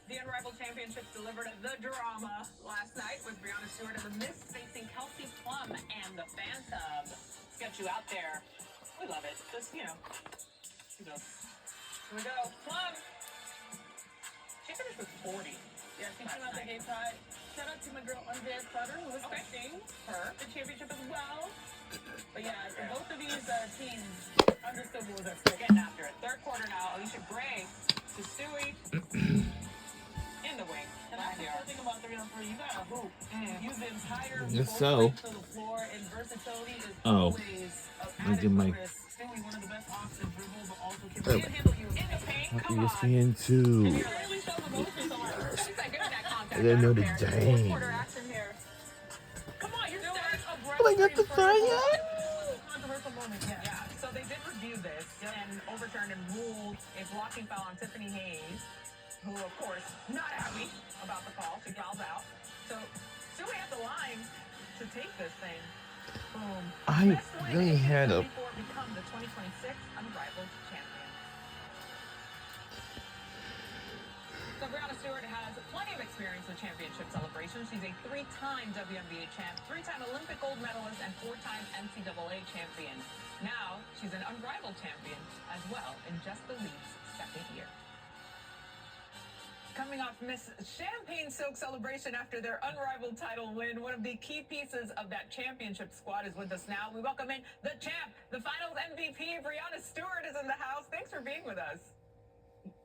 The Unrivaled Championship delivered the drama last night with Brianna Stewart and the Miss facing Kelsey Plum and the Phantom. Let's get you out there. We love it. Just, you know, here we go. Plum. She finished with 40. Yeah, she came out the gate hot. Shout out to my girl Andrea Sutter, who was expecting the championship as well. But yeah, so both of these teams understood what was at stake. Getting after it. Third quarter now. Alicia Gray to Stewie. In the wing. And that's the cool thing about 3-on-3. You got a hoop. Use the entire Yes, both so. length of the floor, and versatility is always Look at my Stewie, one of the best off the dribble, but also can Perfect. handle you in the paint. Come on. ESPN 2. Really shows emotion, so much. She's not good at that contact. I didn't know the Fourth dang. quarter action here. Come on, you're starting a Oh, I got the fire. controversial moment, yeah. Yeah, so they did review this and overturned and ruled a blocking foul on Tiffany Hayes, who, of course, not happy about the call. She fouls out. So Stewie at the line to take this thing. Boom. I Best win really in had a. 2024 become the 2026 Unrivaled champion. So Brianna Stewart has plenty of experience with championship celebrations. She's a 3-time WNBA champ, 3-time Olympic gold medalist, and 4-time NCAA champion. Now she's an Unrivaled champion as well in just the league's second year. Coming off Miss Champagne Silk celebration after their Unrivaled title win, one of the key pieces of that championship squad is with us now. We welcome in the champ, the finals MVP, Brianna Stewart is in the house. Thanks for being with us.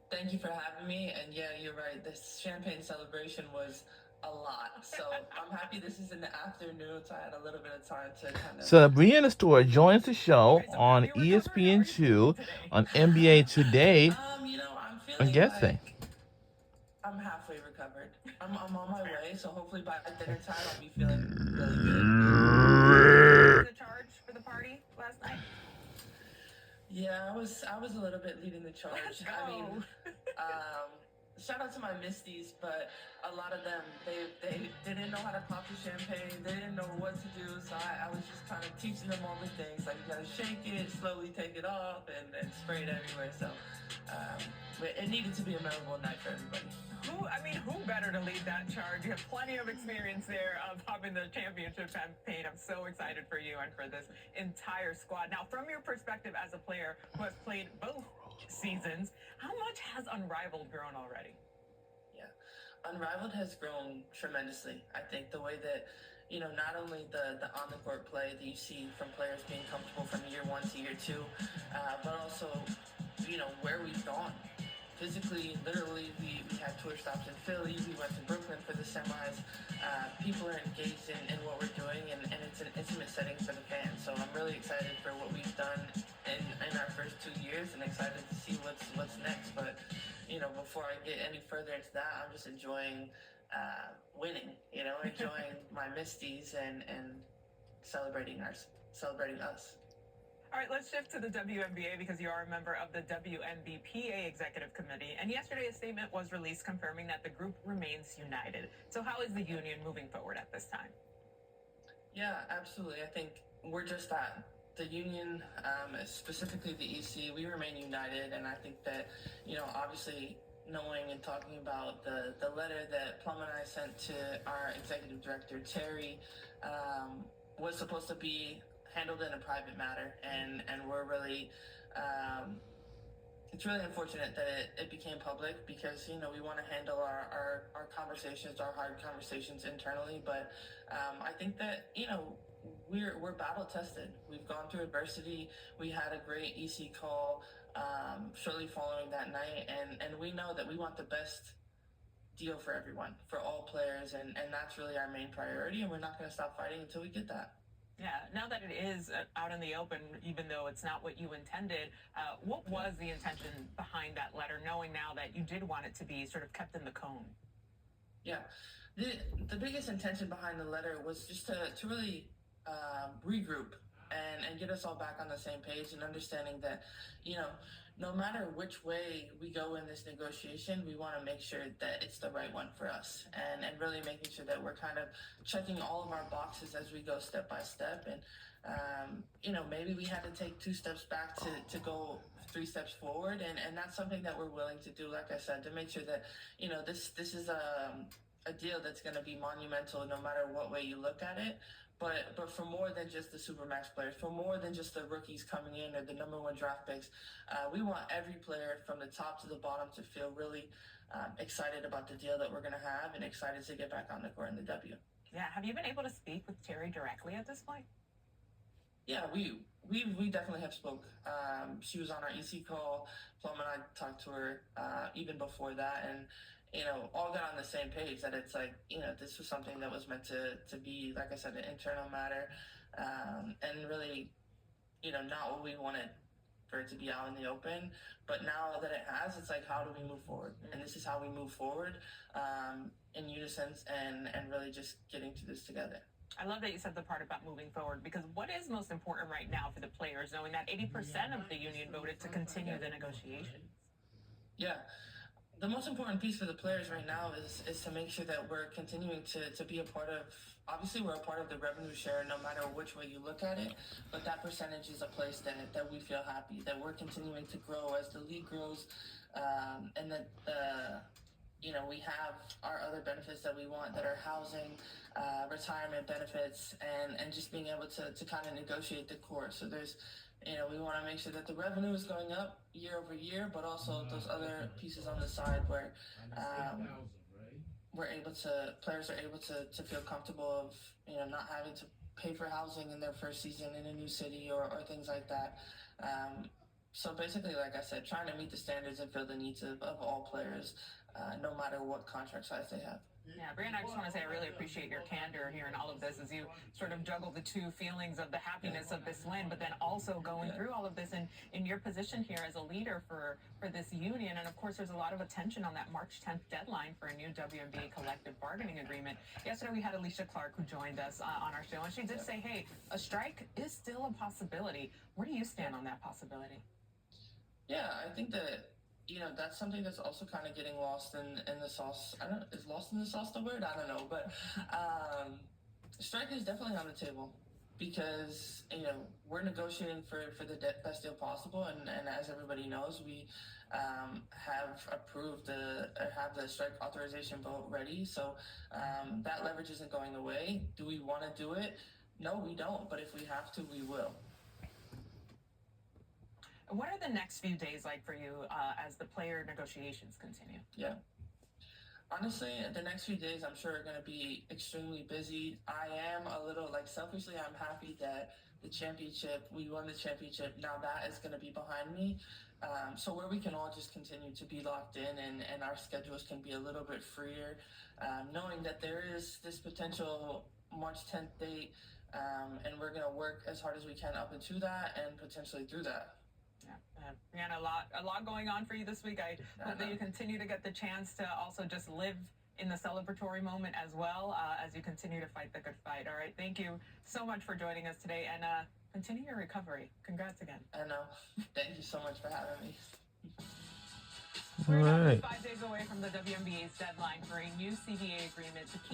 Thank you for having me. And yeah, you're right. This champagne celebration was a lot. So I'm happy this is in the afternoon, so I had a little bit of time to kind of. So Brianna Stewart joins the show on ESPN 2 on NBA Today. You know, I'm I'm feeling guessing. like I'm halfway recovered. I'm on my way, so hopefully by dinner time I'll be feeling really good. The charge for the party last night. Yeah, I was a little bit leading the charge. Let's go. I mean, shout out to my Misties, but a lot of them they didn't know how to pop the champagne. They didn't know what to do, so I was just kind of teaching them all the things, like you gotta shake it, slowly take it off, and spray it everywhere. So but it needed to be a memorable night for everybody. Who better to lead that charge? You have plenty of experience there of popping the championship campaign. I'm so excited for you and for this entire squad. Now, from your perspective as a player who has played both seasons, how much has Unrivaled grown already? Yeah, Unrivaled has grown tremendously. I think the way that, you know, not only the on-the-court play that you see from players being comfortable from year 1 to year 2, but also, you know, where we've gone. Physically, literally, we had tour stops in Philly, we went to Brooklyn for the semis. People are engaged in what we're doing, and it's an intimate setting for the fans. So I'm really excited for what we've done in our first 2 years, and excited to see what's next. But, you know, before I get any further into that, I'm just enjoying winning, you know, enjoying my Misties and celebrating us. All right, let's shift to the WNBA because you are a member of the WNBPA Executive Committee. And yesterday, a statement was released confirming that the group remains united. So how is the union moving forward at this time? Yeah, absolutely. I think we're just that. The union, specifically the EC, we remain united. And I think that, you know, obviously knowing and talking about the letter that Plum and I sent to our executive director, Terry, was supposed to be handled in a private matter, and we're really it's really unfortunate that it became public, because, you know, we want to handle our conversations, our hard conversations internally, but I think that, you know, we're battle tested. We've gone through adversity. We had a great EC call shortly following that night, and we know that we want the best deal for everyone, for all players, and that's really our main priority, and we're not going to stop fighting until we get that. Yeah, now that it is out in the open, even though it's not what you intended, what was the intention behind that letter, knowing now that you did want it to be sort of kept in the cone? Yeah, the biggest intention behind the letter was just to really regroup and get us all back on the same page and understanding that, you know, no matter which way we go in this negotiation, we want to make sure that it's the right one for us, and really making sure that we're kind of checking all of our boxes as we go step by step. And you know, maybe we had to take 2 steps back to go 3 steps forward, and that's something that we're willing to do. Like I said, to make sure that, you know, this is a deal that's going to be monumental no matter what way you look at it. But for more than just the Supermax players, for more than just the rookies coming in or the #1 draft picks, we want every player from the top to the bottom to feel really excited about the deal that we're going to have and excited to get back on the court in the W. Yeah, have you been able to speak with Terry directly at this point? Yeah, we definitely have spoke. She was on our EC call. Plum and I talked to her even before that, and you know, all got on the same page that it's like, you know, this was something that was meant to be, like I said, an internal matter, and really, you know, not what we wanted for it to be out in the open. But now that it has, it's like, how do we move forward? And this is how we move forward in unison and really just getting to this together. I love that you said the part about moving forward, because what is most important right now for the players, knowing that 80% of the union voted to continue the negotiations? Yeah. The most important piece for the players right now is to make sure that we're continuing to be a part of, obviously we're a part of the revenue share no matter which way you look at it, but that percentage is a place that we feel happy, that we're continuing to grow as the league grows, and that, you know, we have our other benefits that we want, that are housing, retirement benefits, and just being able to kind of negotiate the core. So there's, you know, we want to make sure that the revenue is going up year over year, but also those other pieces on the side where players are able to feel comfortable of, you know, not having to pay for housing in their first season in a new city or things like that. So basically, like I said, trying to meet the standards and fill the needs of all players, no matter what contract size they have. Yeah, Brianna, I just want to say I really appreciate your candor here in all of this as you sort of juggle the two feelings of the happiness of this win, but then also going through all of this in your position here as a leader for this union. And of course, there's a lot of attention on that March 10th deadline for a new WNBA collective bargaining agreement. Yesterday, we had Alicia Clark, who joined us on our show, and she did say, hey, a strike is still a possibility. Where do you stand on that possibility? Yeah, I think that, you know, that's something that's also kind of getting lost in the sauce. I don't know, is lost in the sauce the word? I don't know, but strike is definitely on the table because, you know, we're negotiating for the best deal possible, and as everybody knows, we have approved have the strike authorization vote ready, so that leverage isn't going away. Do we want to do it? No, we don't, but if we have to, we will. What are the next few days like for you as the player negotiations continue? Yeah. Honestly, the next few days I'm sure are going to be extremely busy. I am a little, like, selfishly, I'm happy that we won the championship. Now that is going to be behind me. So where we can all just continue to be locked in and our schedules can be a little bit freer, knowing that there is this potential March 10th date, and we're going to work as hard as we can up into that and potentially through that. Yeah, Brianna, a lot going on for you this week. I hope that you continue to get the chance to also just live in the celebratory moment as well as you continue to fight the good fight. All right, thank you so much for joining us today, and continue your recovery. Congrats again. I know. Thank you so much for having me. We're now 5 days away from the WNBA's deadline for a new CBA agreement to keep